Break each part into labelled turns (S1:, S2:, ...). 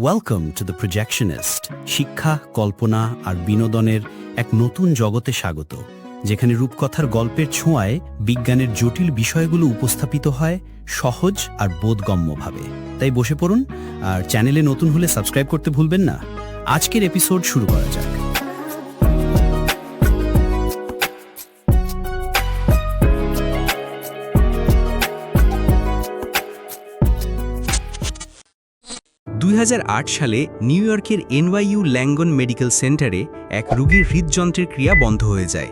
S1: Welcome to the প্রজেকশনিস্ট। শিক্ষা, কল্পনা আর বিনোদনের এক নতুন জগতে স্বাগত, যেখানে রূপকথার গল্পের ছোঁয়ায় বিজ্ঞানের জটিল বিষয়গুলো উপস্থাপিত হয় সহজ আর বোধগম্যভাবে। তাই বসে পড়ুন, আর চ্যানেলে নতুন হলে সাবস্ক্রাইব করতে ভুলবেন না। আজকের এপিসোড শুরু করা যাক।
S2: সালে নিউ ইয়র্কের NYU ল্যাঙ্গন মেডিকেল সেন্টারে এক রোগীর হৃদযন্ত্রের ক্রিয়া বন্ধ হয়ে যায়।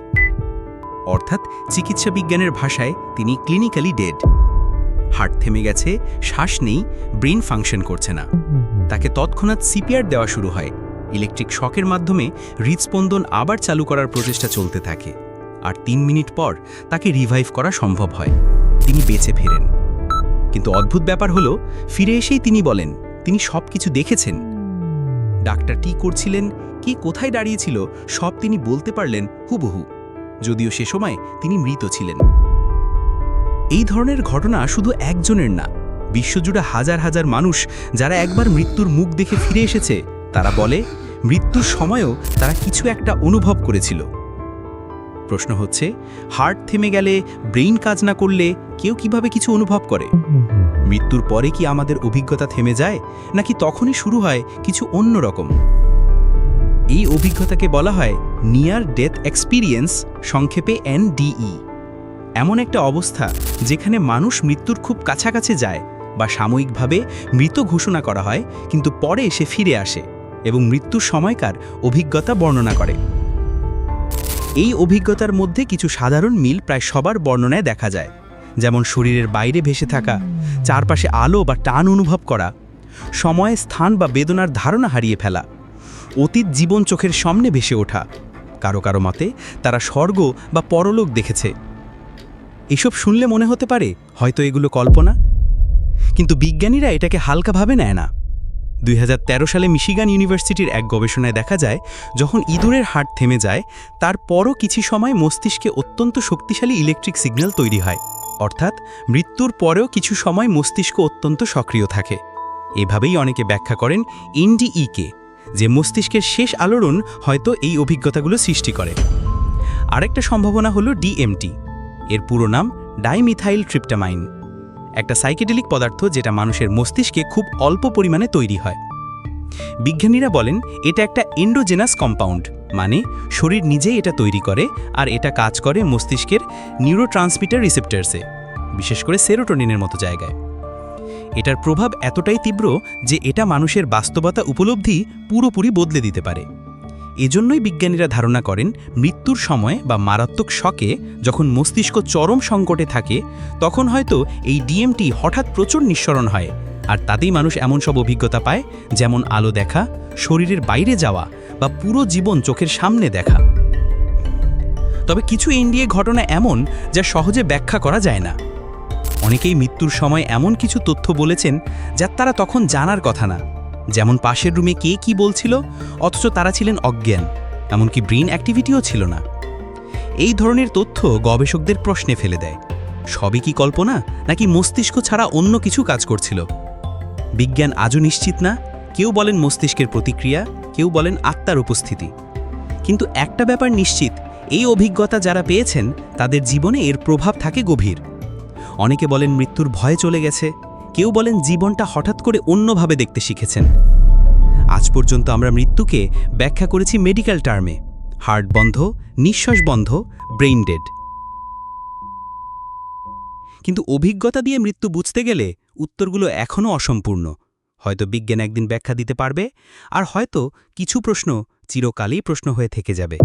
S2: অর্থাৎ চিকিৎসা বিজ্ঞানের ভাষায় তিনি ক্লিনিক্যালি ডেড। হার্ট থেমে গেছে, শ্বাস নেই, ব্রেন ফাংশন করছে না। তাকে তৎক্ষণাৎ CPR দেওয়া শুরু হয়। ইলেকট্রিক শকের মাধ্যমে হৃদস্পন্দন আবার চালু করার প্রচেষ্টা চলতে থাকে, আর 3 মিনিট পর তাকে রিভাইভ করা সম্ভব হয়। তিনি বেঁচে ফেরেন। কিন্তু অদ্ভুত ব্যাপার হলো, ফিরে এসেই তিনি বলেন তিনি সবকিছু দেখেছেন। ডাক্তার কি করছিলেন, কে কোথায় দাঁড়িয়েছিল, সব তিনি বলতে পারলেন হুবহু, যদিও সে সময় তিনি মৃত ছিলেন। এই ধরনের ঘটনা শুধু একজনের না, বিশ্বজুড়ে হাজার হাজার মানুষ যারা একবার মৃত্যুর মুখ দেখে ফিরে এসেছে, তারা বলে মৃত্যুর সময়ও তারা কিছু একটা অনুভব করেছিল। প্রশ্ন হচ্ছে, হার্ট থেমে গেলে, ব্রেইন কাজ না করলে কেউ কিভাবে কিছু অনুভব করে? মৃত্যুর পরে কি আমাদের অভিজ্ঞতা থেমে যায়, নাকি তখনই শুরু হয় কিছু অন্যরকম? এই অভিজ্ঞতাকে বলা হয় নিয়ার ডেথ এক্সপিরিয়েন্স, সংক্ষেপে NDE। এমন একটা অবস্থা যেখানে মানুষ মৃত্যুর খুব কাছাকাছি যায়, বা সাময়িকভাবে মৃত ঘোষণা করা হয়, কিন্তু পরে সে ফিরে আসে এবং মৃত্যুর সময়কার অভিজ্ঞতা বর্ণনা করে। এই অভিজ্ঞতার মধ্যে কিছু সাধারণ মিল প্রায় সবার বর্ণনায় দেখা যায়, যেমন শরীরের বাইরে ভেসে থাকা, চারপাশে আলো বা টান অনুভব করা, সময়, স্থান বা বেদনার ধারণা হারিয়ে ফেলা, অতীত জীবন চোখের সামনে ভেসে ওঠা। কারো কারো মতে তারা স্বর্গ বা পরলোক দেখেছে। এসব শুনলে মনে হতে পারে হয়তো এগুলো কল্পনা, কিন্তু বিজ্ঞানীরা এটাকে হালকাভাবে নেয় না। 2013 সালে মিশিগান ইউনিভার্সিটির এক গবেষণায় দেখা যায়, যখন ইঁদুরের হার্ট থেমে যায়, তারপরও কিছু সময় মস্তিষ্কে অত্যন্ত শক্তিশালী ইলেকট্রিক সিগন্যাল তৈরি হয়। অর্থাৎ মৃত্যুর পরেও কিছু সময় মস্তিষ্ক অত্যন্ত সক্রিয় থাকে। এভাবেই অনেকে ব্যাখ্যা করেন NDE-কে, যে মস্তিষ্কের শেষ আলোড়ন হয়তো এই অভিজ্ঞতাগুলো সৃষ্টি করে। আরেকটা সম্ভাবনা হলো DMT। এর পুরো নাম ডাইমিথাইল ট্রিপ্টামাইন, একটা সাইকেডেলিক পদার্থ যেটা মানুষের মস্তিষ্কে খুব অল্প পরিমাণে তৈরি হয়। বিজ্ঞানীরা বলেন এটা একটা এন্ডোজেনাস কম্পাউন্ড, মানে শরীর নিজেই এটা তৈরি করে, আর এটা কাজ করে মস্তিষ্কের নিউরোট্রান্সমিটার রিসেপ্টরসে, বিশেষ করে সেরোটোনিনের মতো জায়গায়। এটার প্রভাব এতটাই তীব্র যে এটা মানুষের বাস্তবতা উপলব্ধি পুরোপুরি বদলে দিতে পারে। এজন্যই বিজ্ঞানীরা ধারণা করেন মৃত্যুর সময় বা মারাত্মক শকে, যখন মস্তিষ্ক চরম সংকটে থাকে, তখন হয়তো এই DMT হঠাৎ প্রচুর নিঃসরণ হয়, আর তাতেই মানুষ এমন সব অভিজ্ঞতা পায়, যেমন আলো দেখা, শরীরের বাইরে যাওয়া, বা পুরো জীবন চোখের সামনে দেখা। তবে কিছু NDE ঘটনা এমন যা সহজে ব্যাখ্যা করা যায় না। অনেকেই মৃত্যুর সময় এমন কিছু তথ্য বলেছেন যা তারা তখন জানার কথা না, যেমন পাশের রুমে কে কি বলছিল, অথচ তারা ছিলেন অজ্ঞান, এমনকি ব্রেইন অ্যাক্টিভিটিও ছিল না। এই ধরনের তথ্য গবেষকদের প্রশ্নে ফেলে দেয়, সবই কি কল্পনা, নাকি মস্তিষ্ক ছাড়া অন্য কিছু কাজ করছিল? বিজ্ঞান আজও নিশ্চিত না। কেউ বলেন মস্তিষ্কের প্রতিক্রিয়া, কেউ বলেন আত্মার উপস্থিতি। কিন্তু একটা ব্যাপার নিশ্চিত, এই অভিজ্ঞতা যারা পেয়েছেন তাদের জীবনে এর প্রভাব থাকে গভীর। অনেকে বলেন মৃত্যুর ভয় চলে গেছে, কেউ বলেন জীবনটা হঠাৎ করে অন্যভাবে দেখতে শিখেছেন। আজ পর্যন্ত আমরা মৃত্যুকে ব্যাখ্যা করেছি মেডিকেল টার্মে: হার্ট বন্ধ, নিঃশ্বাস বন্ধ, ব্রেইন ডেড। কিন্তু অভিজ্ঞতা দিয়ে মৃত্যু বুঝতে গেলে উত্তরগুলো এখনও অসম্পূর্ণ। হয়তো বিজ্ঞান একদিন ব্যাখ্যা দিতে পারবে, আর হয়তো কিছু প্রশ্ন চিরকালই প্রশ্ন হয়ে থেকে যাবে।